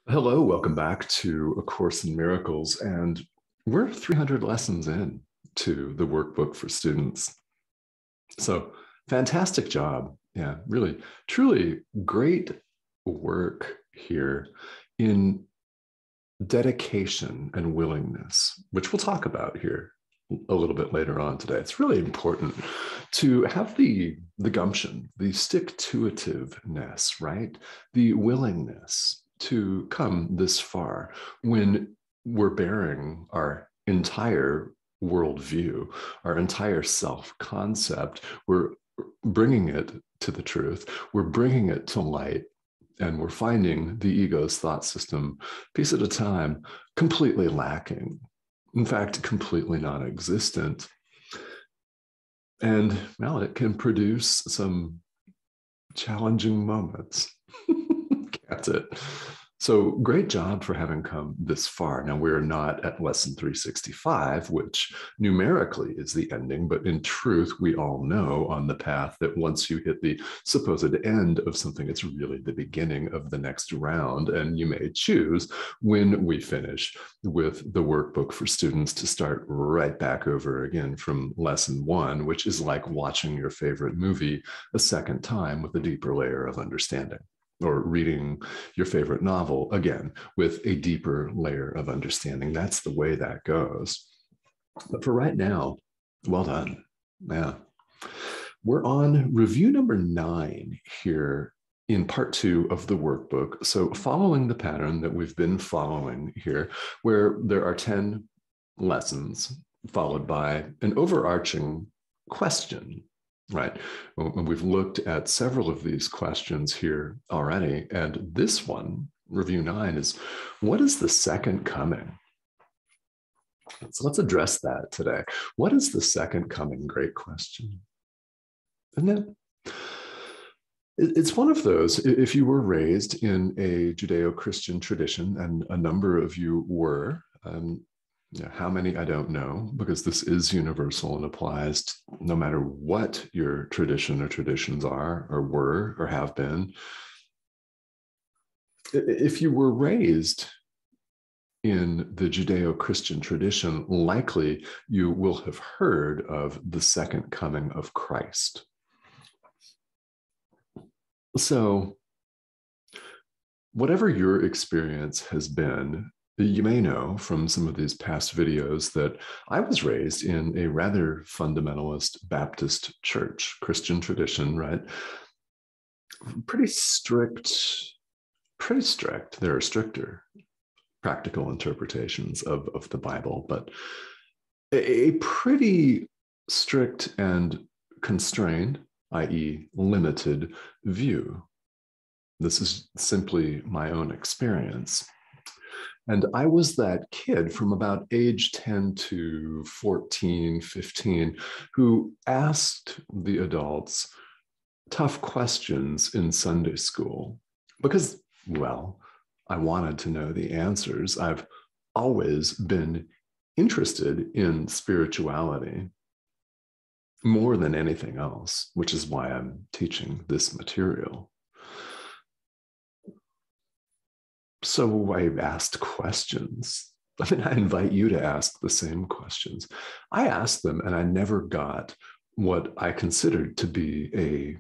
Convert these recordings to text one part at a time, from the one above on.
Hello, welcome back to A Course in Miracles. And we're 300 lessons in to the workbook for students. So fantastic job. Yeah, really, truly great work here in dedication and willingness, which we'll talk about here a little bit later on today. It's really important to have the gumption, the stick-to-itiveness, right? The willingness to come this far when we're bearing our entire worldview, our entire self-concept. We're bringing it to the truth. We're bringing it to light, and we're finding the ego's thought system, piece at a time, completely lacking. In fact, completely non-existent. And well, it can produce some challenging moments. Can't it? So great job for having come this far. Now, we're not at lesson 365, which numerically is the ending, but in truth, we all know on the path that once you hit the supposed end of something, it's really the beginning of the next round. And you may choose when we finish with the workbook for students to start right back over again from lesson one, which is like watching your favorite movie a second time with a deeper layer of understanding, or reading your favorite novel again with a deeper layer of understanding. That's the way that goes. But for right now, well done. Yeah. We're on review number 9 here in part 2 of the workbook. So following the pattern that we've been following here, where there are 10 lessons followed by an overarching question. Right. And we've looked at several of these questions here already. And this one, review 9, is what is the second coming? So let's address that today. What is the second coming? Great question. Isn't it? It's one of those, if you were raised in a Judeo-Christian tradition, and a number of you were, how many, I don't know, because this is universal and applies to no matter what your tradition or traditions are, or were, or have been. If you were raised in the Judeo-Christian tradition, likely you will have heard of the second coming of Christ. So, whatever your experience has been, you may know from some of these past videos that I was raised in a rather fundamentalist Baptist church, Christian tradition, right? Pretty strict, pretty strict. There are stricter practical interpretations of the Bible, but a pretty strict and constrained, i.e., limited view. This is simply my own experience. And I was that kid from about age 10 to 14, 15, who asked the adults tough questions in Sunday school because, well, I wanted to know the answers. I've always been interested in spirituality more than anything else, which is why I'm teaching this material. So I asked questions. I mean, I invite you to ask the same questions. I asked them, and I never got what I considered to be a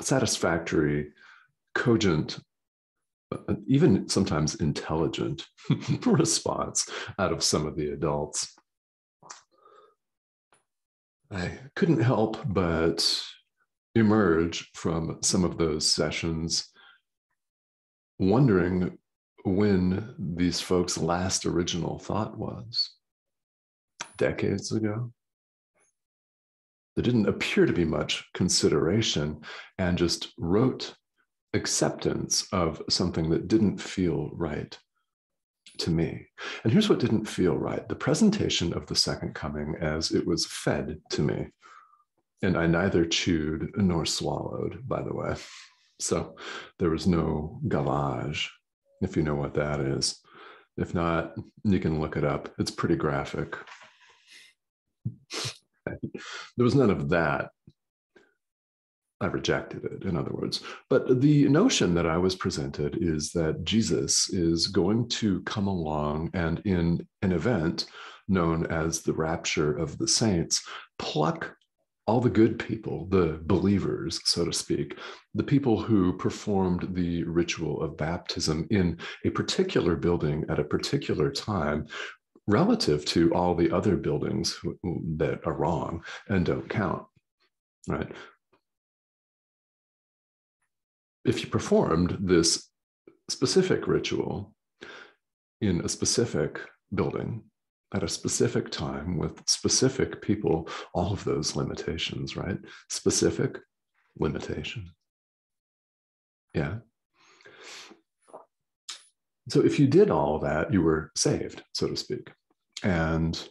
satisfactory, cogent, even sometimes intelligent response out of some of the adults. I couldn't help but emerge from some of those sessions wondering when these folks' last original thought was. Decades ago. There didn't appear to be much consideration, and just rote acceptance of something that didn't feel right to me. And here's what didn't feel right: the presentation of the second coming as it was fed to me. And I neither chewed nor swallowed, by the way. So there was no gavage, if you know what that is. If not, you can look it up. It's pretty graphic. There was none of that. I rejected it, in other words. But the notion that I was presented is that Jesus is going to come along and, in an event known as the rapture of the saints, pluck all the good people, the believers, so to speak, the people who performed the ritual of baptism in a particular building at a particular time, relative to all the other buildings that are wrong and don't count, right? If you performed this specific ritual in a specific building at a specific time with specific people, all of those limitations, right? Specific limitation. Yeah. So if you did all that, you were saved, so to speak, and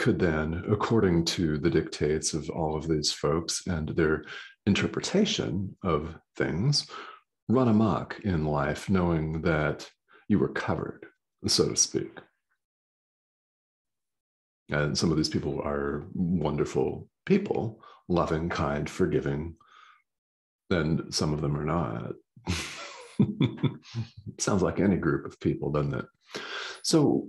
could then, according to the dictates of all of these folks and their interpretation of things, run amok in life, knowing that you were covered, so to speak. And some of these people are wonderful people, loving, kind, forgiving, and some of them are not. Sounds like any group of people, doesn't it? So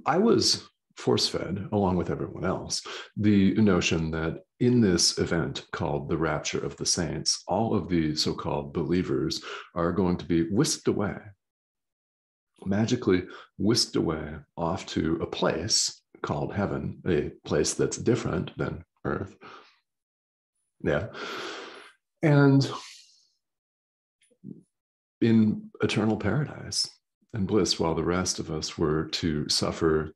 I was force-fed, along with everyone else, the notion that in this event called the rapture of the saints, all of the so-called believers are going to be whisked away, magically whisked away off to a place called heaven, a place that's different than earth. Yeah. And in eternal paradise and bliss, while the rest of us were to suffer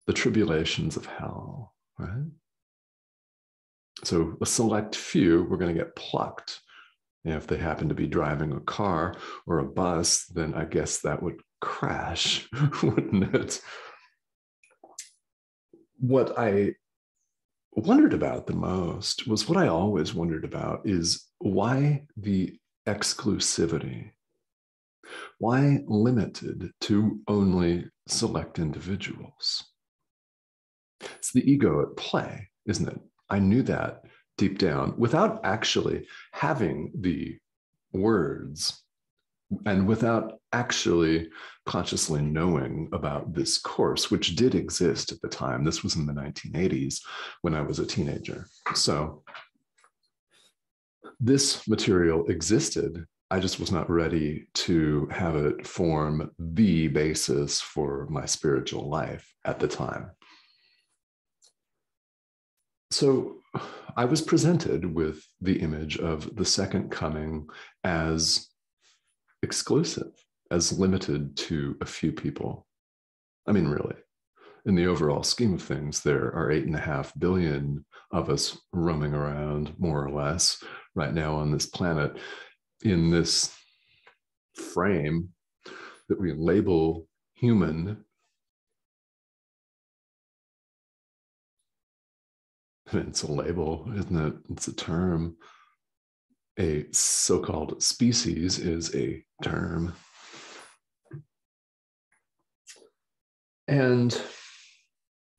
the tribulations of hell, right? So a select few were going to get plucked. And if they happen to be driving a car or a bus, then I guess that would crash, wouldn't it? What I wondered about the most was what I always wondered about is why the exclusivity? Why limited to only select individuals? It's the ego at play, isn't it? I knew that deep down without actually having the words and without actually consciously knowing about this course, which did exist at the time. This was in the 1980s when I was a teenager. So this material existed. I just was not ready to have it form the basis for my spiritual life at the time. So I was presented with the image of the second coming as exclusive, as limited to a few people. I mean, really, in the overall scheme of things, there are 8.5 billion of us roaming around, more or less, right now on this planet, in this frame that we label human. It's a label, isn't it? It's a term. A so-called species is a term. And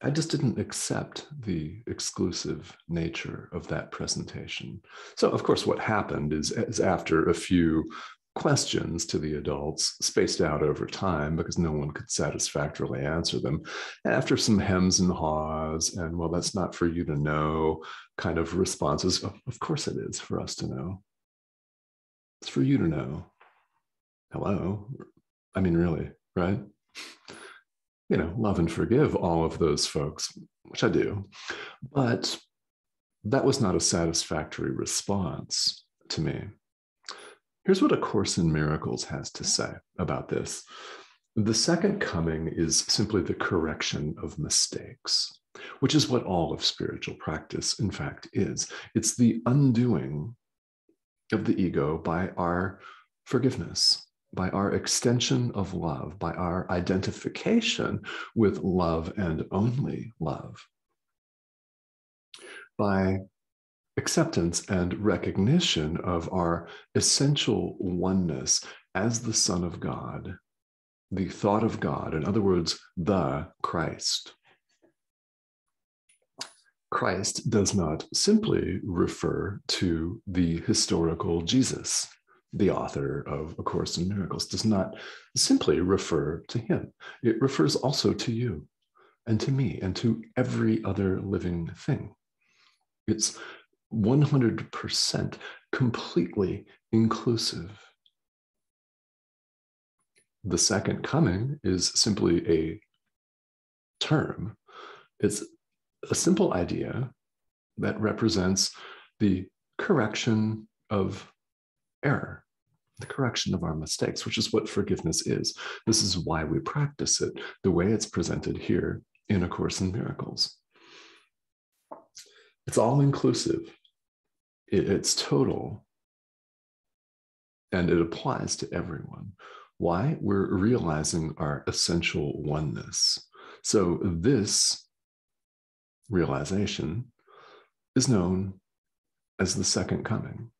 I just didn't accept the exclusive nature of that presentation. So, of course, what happened is after a few questions to the adults spaced out over time because no one could satisfactorily answer them, after some hems and haws and, well, that's not for you to know kind of responses. Of course it is for us to know. It's for you to know. Hello. I mean, really, right? You know, love and forgive all of those folks, which I do. But that was not a satisfactory response to me. Here's what A Course in Miracles has to say about this. The second coming is simply the correction of mistakes, which is what all of spiritual practice, in fact, is. It's the undoing of the ego by our forgiveness, by our extension of love, by our identification with love and only love, by acceptance and recognition of our essential oneness as the Son of God, the thought of God, in other words, the Christ. Christ does not simply refer to the historical Jesus. The author of A Course in Miracles does not simply refer to him. It refers also to you and to me and to every other living thing. It's 100% completely inclusive. The second coming is simply a term. It's a simple idea that represents the correction of error, the correction of our mistakes, which is what forgiveness is. This is why we practice it, the way it's presented here in A Course in Miracles. It's all inclusive, it's total, and it applies to everyone. Why? We're realizing our essential oneness. So this realization is known as the second coming.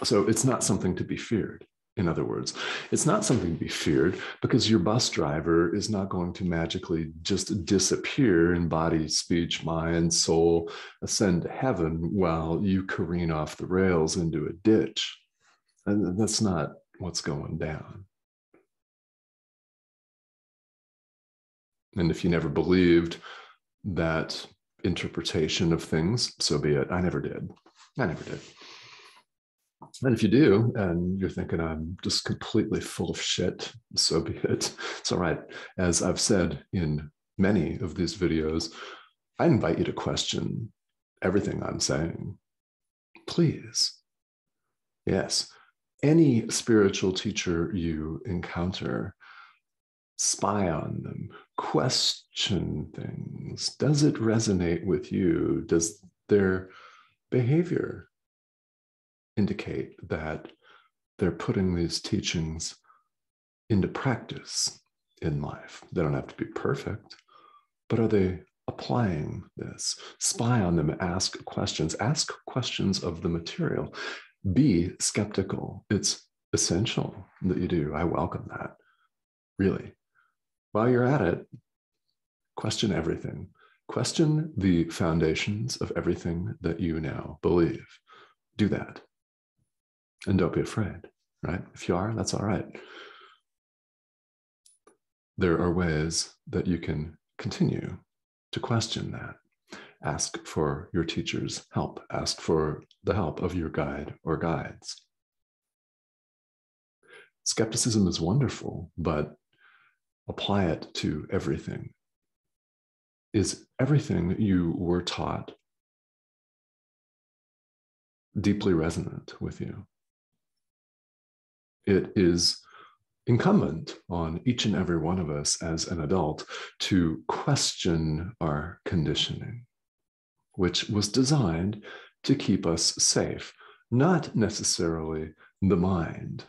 So it's not something to be feared. In other words, it's not something to be feared because your bus driver is not going to magically just disappear in body, speech, mind, soul, ascend to heaven while you careen off the rails into a ditch. And that's not what's going down. And if you never believed that interpretation of things, so be it. I never did. I never did. And if you do, and you're thinking I'm just completely full of shit, so be it. It's all right. As I've said in many of these videos, I invite you to question everything I'm saying. Please. Yes. Any spiritual teacher you encounter, spy on them, question things. Does it resonate with you? Does their behavior indicate that they're putting these teachings into practice in life? They don't have to be perfect, but are they applying this? Spy on them, ask questions of the material. Be skeptical. It's essential that you do. I welcome that, really. While you're at it, question everything. Question the foundations of everything that you now believe. Do that. And don't be afraid, right? If you are, that's all right. There are ways that you can continue to question that. Ask for your teacher's help. Ask for the help of your guide or guides. Skepticism is wonderful, but apply it to everything. Is everything you were taught deeply resonant with you? It is incumbent on each and every one of us as an adult to question our conditioning, which was designed to keep us safe, not necessarily the mind.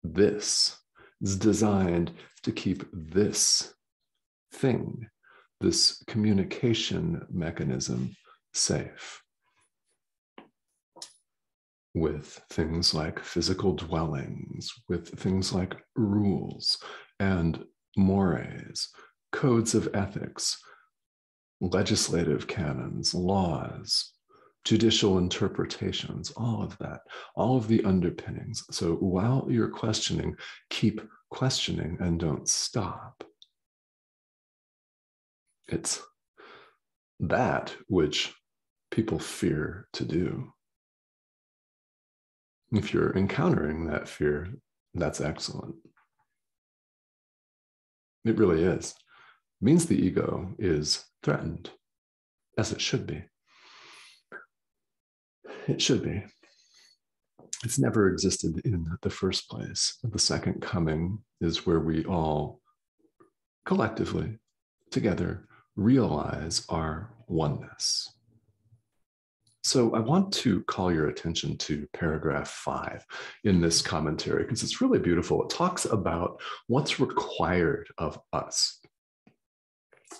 This is designed to keep this thing, this communication mechanism, safe. With things like physical dwellings, with things like rules and mores, codes of ethics, legislative canons, laws, judicial interpretations, all of that, all of the underpinnings. So while you're questioning, keep questioning and don't stop. It's that which people fear to do. If you're encountering that fear, that's excellent. It really is. It means the ego is threatened, as it should be. It should be. It's never existed in the first place. The second coming is where we all collectively, together, realize our oneness. So I want to call your attention to paragraph 5 in this commentary, because it's really beautiful. It talks about what's required of us.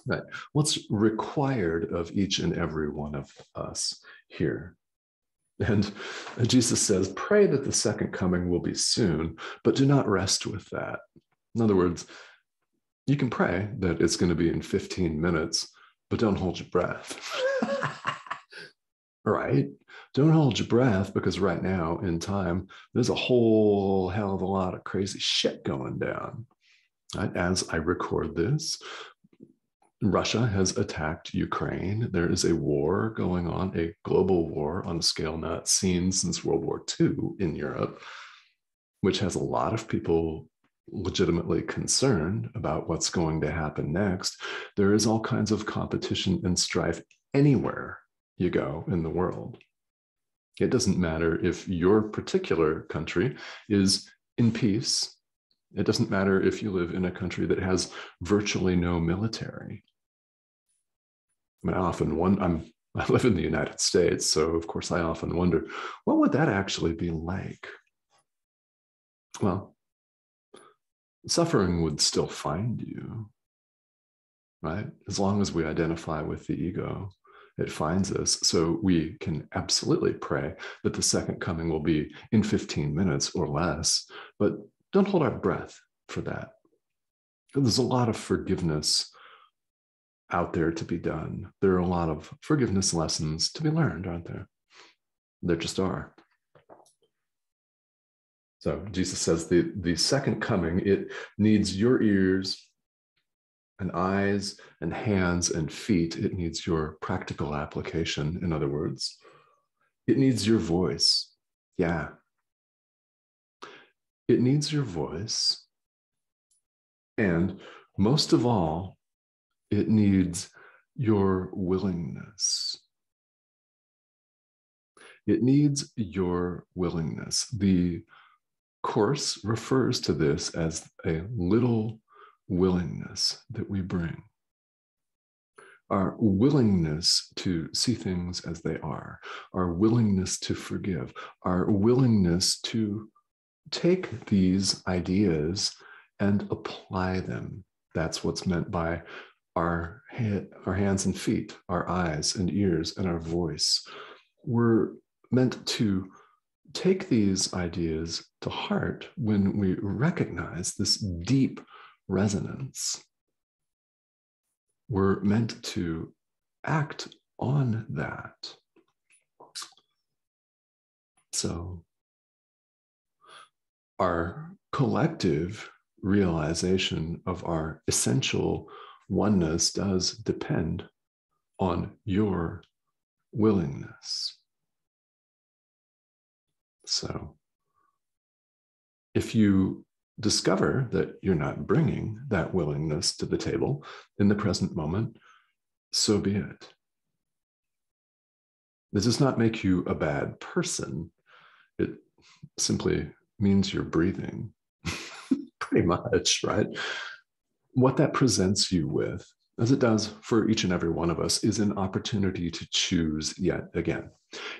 Right. What's required of each and every one of us here. And Jesus says, pray that the second coming will be soon, but do not rest with that. In other words, you can pray that it's going to be in 15 minutes, but don't hold your breath. Right? Don't hold your breath, because right now in time, there's a whole hell of a lot of crazy shit going down. Right? As I record this, Russia has attacked Ukraine. There is a war going on, a global war on a scale not seen since World War II in Europe, which has a lot of people legitimately concerned about what's going to happen next. There is all kinds of competition and strife anywhere you go in the world. It doesn't matter if your particular country is in peace. It doesn't matter if you live in a country that has virtually no military. I mean, I live in the United States, so of course I often wonder, what would that actually be like? Well, suffering would still find you, right? As long as we identify with the ego, it finds us. So we can absolutely pray that the second coming will be in 15 minutes or less, but don't hold our breath for that. There's a lot of forgiveness out there to be done. There are a lot of forgiveness lessons to be learned, aren't there? There just are. So Jesus says the second coming, it needs your ears and eyes and hands and feet. It needs your practical application, in other words. It needs your voice. Yeah. It needs your voice. And most of all, it needs your willingness. It needs your willingness. The Course refers to this as a little willingness that we bring. Our willingness to see things as they are, our willingness to forgive, our willingness to take these ideas and apply them. That's what's meant by our hands and feet, our eyes and ears, and our voice. We're meant to take these ideas to heart when we recognize this deep resonance. We're meant to act on that. So our collective realization of our essential oneness does depend on your willingness. So if you discover that you're not bringing that willingness to the table in the present moment, so be it. This does not make you a bad person. It simply means you're breathing, pretty much, right? What that presents you with, as it does for each and every one of us, is an opportunity to choose yet again.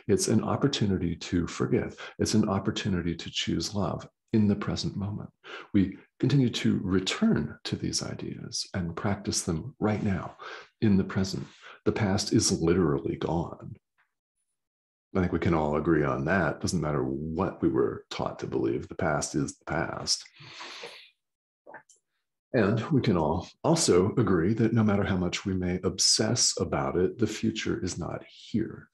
It's an opportunity to forgive. It's an opportunity to choose love in the present moment. We continue to return to these ideas and practice them right now in the present. The past is literally gone. I think we can all agree on that. It doesn't matter what we were taught to believe. The past is the past. And we can all also agree that no matter how much we may obsess about it, the future is not here.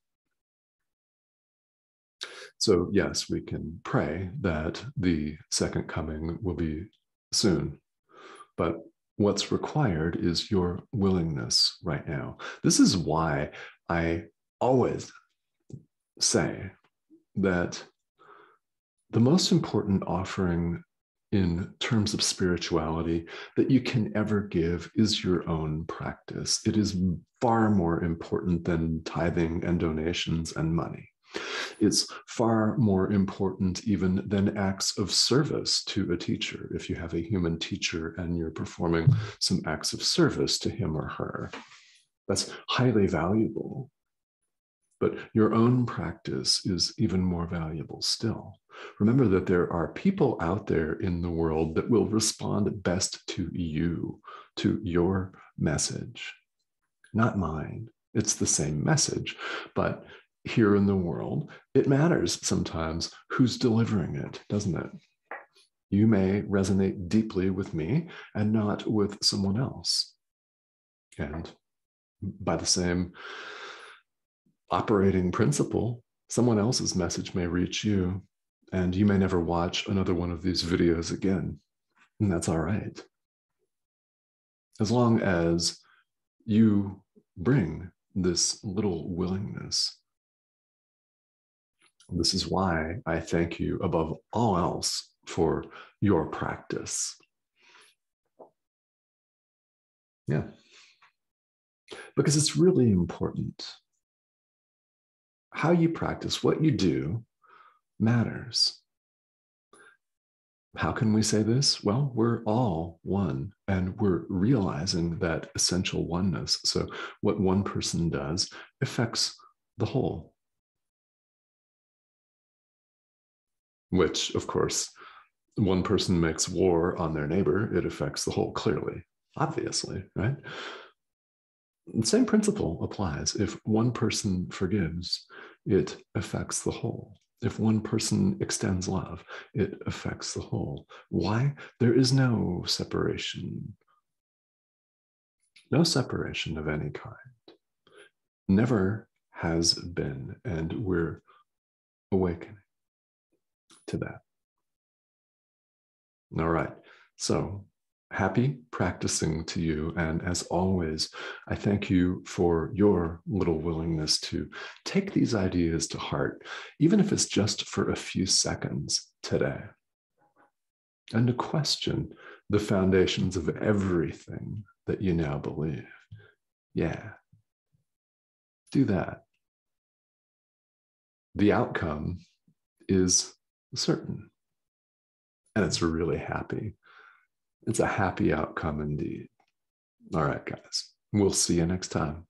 So yes, we can pray that the second coming will be soon. But what's required is your willingness right now. This is why I always say that the most important offering in terms of spirituality that you can ever give is your own practice. It is far more important than tithing and donations and money. It's far more important even than acts of service to a teacher. If you have a human teacher and you're performing some acts of service to him or her, that's highly valuable. But your own practice is even more valuable still. Remember that there are people out there in the world that will respond best to you, to your message, not mine. It's the same message, but here in the world, it matters sometimes who's delivering it, doesn't it? You may resonate deeply with me and not with someone else. And by the same operating principle, someone else's message may reach you, and you may never watch another one of these videos again. And that's all right. As long as you bring this little willingness. This is why I thank you above all else for your practice. Yeah. Because it's really important. How you practice, what you do, matters. How can we say this? Well, we're all one, and we're realizing that essential oneness. So what one person does affects the whole. Which, of course, one person makes war on their neighbor, it affects the whole clearly, obviously, right? The same principle applies. If one person forgives, it affects the whole. If one person extends love, it affects the whole. Why? There is no separation. No separation of any kind. Never has been, and we're awakening to that. All right. So happy practicing to you. And as always, I thank you for your little willingness to take these ideas to heart, even if it's just for a few seconds today, and to question the foundations of everything that you now believe. Yeah. Do that. The outcome is certain. And it's really happy. It's a happy outcome indeed. All right, guys. We'll see you next time.